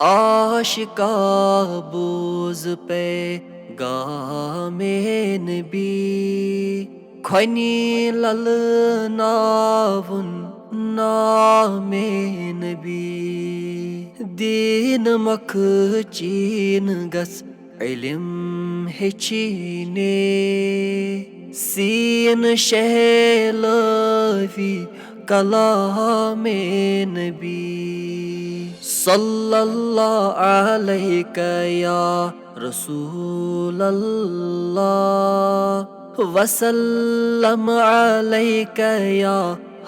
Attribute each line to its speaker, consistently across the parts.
Speaker 1: आशिका बोज पे गामे नबी ख्वनी लल नावुन नामे नबी दीन मख चीन गस इल्म हेचीने सीन शहलवी कलामे नबी सल्लल्लाहु अलैहि या रसूलल्लाह वसल्लम अलैका या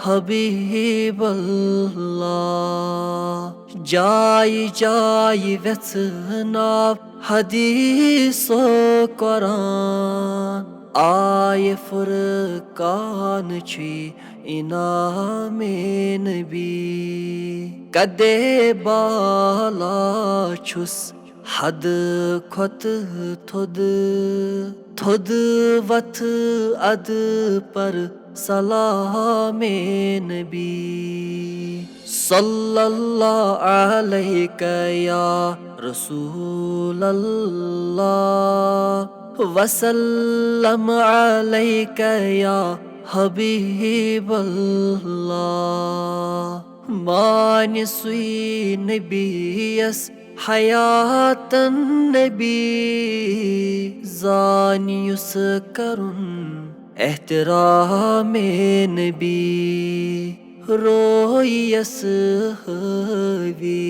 Speaker 1: हबीबल्लाह जाय जाय वेचनाव हदीसो कुरान आय फुरकान छी इनामे नबी कदे बाला छुस हद खोत थुद थुद वथ अद पर सलामे नबी सल्लल्लाहु अलैहि या रसूलल्लाह वसल्लम अलैका या हबीबल्लाह मान सुई नबीयस हयातन नबी जानियुस करुन एहतरामे नबी रोयस हवी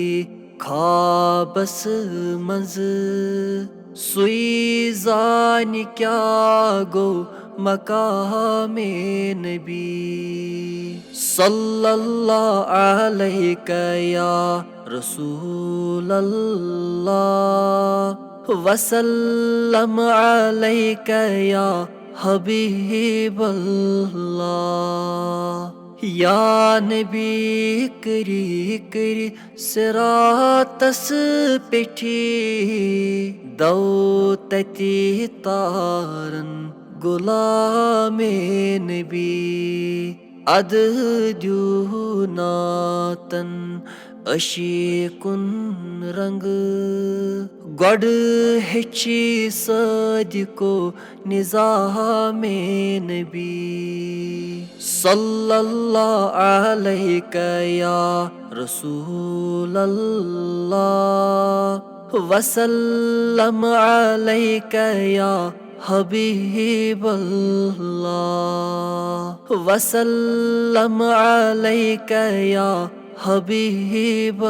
Speaker 1: खाबस मंज सुई जान क्या गो मकामे नबी सल्लल्लाहु अलैहि या रसूलल्लाह वसल्लम अलैका या हबीबल्लाह या नबी करी करी सिरातस पेठी दौ तति तारन गुलामे नबी अद द्यूनातन अशीकुन रंग गड हेची सदिको निजामे नबी सल्लल्लाहु अलैहि या रसूलल्लाह वसल्लम अलैका या हबीबल्लाह वसल्लम अलैका या हबीबल्लाह।